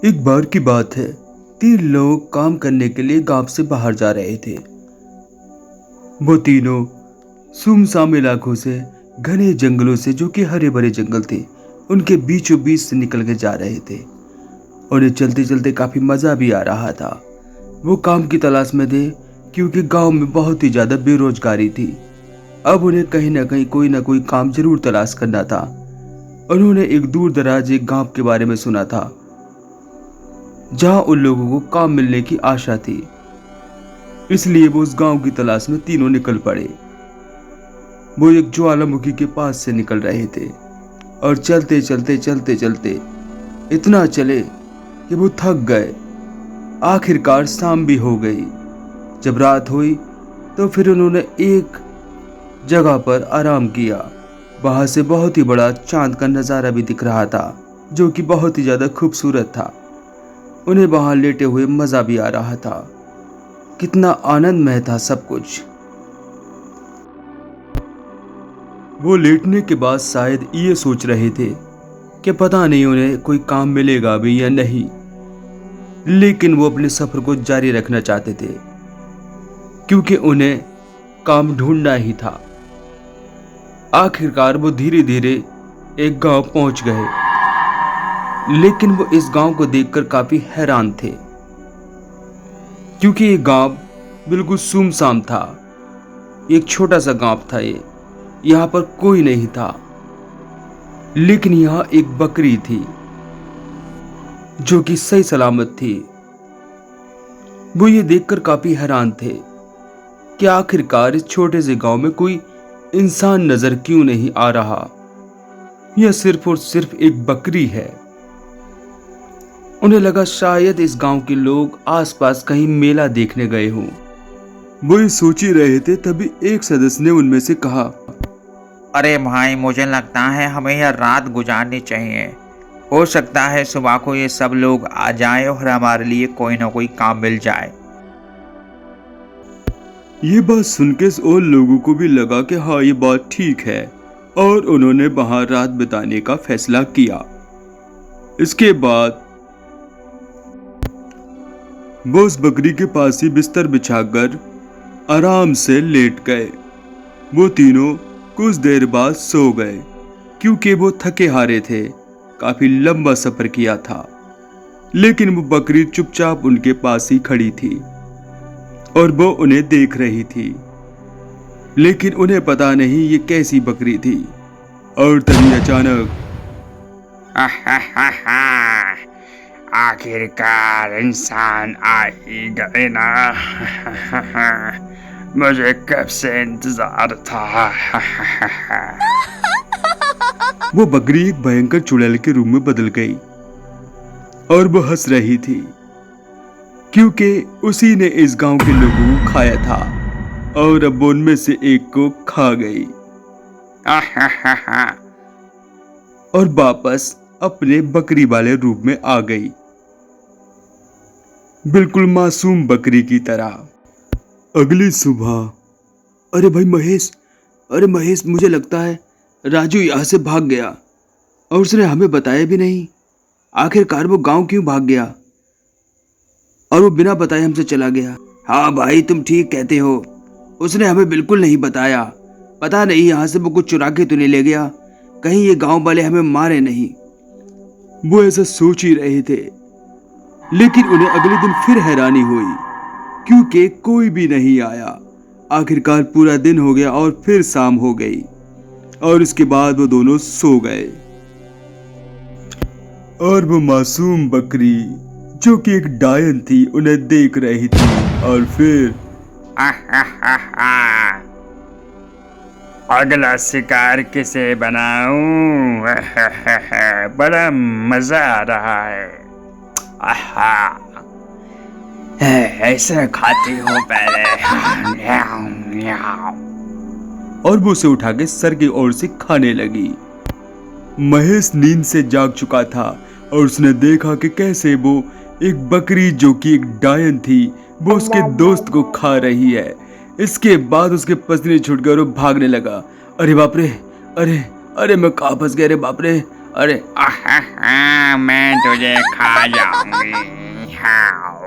एक बार की बात है, 3 लोग काम करने के लिए गांव से बाहर जा रहे थे। वो तीनों सुमसाम इलाकों से, घने जंगलों से, जो कि हरे भरे जंगल थे, उनके बीचों बीच से निकल के जा रहे थे। उन्हें चलते चलते काफी मजा भी आ रहा था। वो काम की तलाश में थे क्योंकि गांव में बहुत ही ज्यादा बेरोजगारी थी। अब उन्हें कहीं ना कोई काम जरूर तलाश करना था। उन्होंने एक दूर दराज एक गांव के बारे में सुना था जहां उन लोगों को काम मिलने की आशा थी। इसलिए वो उस गांव की तलाश में तीनों निकल पड़े। वो एक ज्वालामुखी के पास से निकल रहे थे और चलते चलते इतना चले कि वो थक गए। आखिरकार शाम भी हो गई। जब रात हुई तो फिर उन्होंने एक जगह पर आराम किया। वहां से बहुत ही बड़ा चांद का नजारा भी दिख रहा था, जो कि बहुत ही ज्यादा खूबसूरत था। उन्हें वहां लेटे हुए मजा भी आ रहा था। कितना आनंदमय था सब कुछ। वो लेटने के बाद शायद ये सोच रहे थे कि पता नहीं उन्हें कोई काम मिलेगा भी या नहीं, लेकिन वो अपने सफर को जारी रखना चाहते थे क्योंकि उन्हें काम ढूंढना ही था। आखिरकार वो धीरे धीरे एक गांव पहुंच गए, लेकिन वो इस गांव को देखकर काफी हैरान थे क्योंकि ये गांव बिल्कुल सुनसान था। एक छोटा सा गांव था ये। यहाँ पर कोई नहीं था, लेकिन यहाँ एक बकरी थी जो कि सही सलामत थी। वो ये देखकर काफी हैरान थे कि आखिरकार इस छोटे से गांव में कोई इंसान नजर क्यों नहीं आ रहा। यह सिर्फ और सिर्फ एक बकरी है। उन्हें लगा शायद इस गांव के लोग आसपास कहीं मेला देखने गए हों। वो ये सोच ही रहे थे, तभी एक सदस्य ने उनमें से कहा, अरे भाई, मुझे लगता है हमें यह रात गुजारनी चाहिए। हो सकता है सुबह को ये सब लोग आ जाएं और हमारे लिए कोई ना कोई काम मिल जाए। ये बात सुनकर और लोगों को भी लगा कि हाँ, ये बात ठीक है, और उन्होंने वहां रात बिताने का फैसला किया। इसके बाद वो उस बकरी के पास ही बिस्तर बिछाकर आराम से लेट गए। वो तीनों कुछ देर बाद सो गए क्योंकि वो थके हारे थे। काफी लंबा सफर किया था, लेकिन वो बकरी चुपचाप उनके पास ही खड़ी थी और वो उन्हें देख रही थी। लेकिन उन्हें पता नहीं ये कैसी बकरी थी। और तभी अचानक आखिरकार इंसान आ ही गए ना। मुझे कब से इंतजार था। वो बकरी एक भयंकर चुड़ैल के रूप में बदल गई और वो हंस रही थी क्योंकि उसी ने इस गांव के लोगों को खाया था और अब उनमें से एक को खा गई और वापस अपने बकरी वाले रूप में आ गई, बिल्कुल मासूम बकरी की तरह। अगली सुबह, अरे भाई महेश, अरे महेश, मुझे लगता है राजू यहाँ से भाग गया और उसने हमें बताया भी नहीं। आखिरकार वो गांव क्यों भाग गया और वो बिना बताए हमसे चला गया। हाँ भाई, तुम ठीक कहते हो, उसने हमें बिल्कुल नहीं बताया। पता नहीं यहाँ से वो कुछ चुरा के तो नहीं ले गया, कहीं ये गांव वाले हमें मारे नहीं। वो ऐसा सोच ही रहे थे, लेकिन उन्हें अगले दिन फिर हैरानी हुई क्योंकि कोई भी नहीं आया। आखिरकार पूरा दिन हो गया और फिर शाम हो गई और इसके बाद वो दोनों सो गए। और वो मासूम बकरी, जो कि एक डायन थी, उन्हें देख रही थी और फिर अगला शिकार किसे बनाऊं? बड़ा मजा आ रहा है। ऐसे खाती हूँ पहले। और वो उसे उठा के सर की ओर से खाने लगी। महेश नींद से जाग चुका था और उसने देखा कि कैसे वो एक बकरी, जो कि एक डायन थी, वो उसके दोस्त को खा रही है। इसके बाद उसके पसीने छूट गए और वो भागने लगा। अरे बाप रे, अरे अरे मैं कहाँ फंस गया, अरे बाप रे, अरे मैं तुझे खा जाऊंगी। हाँ।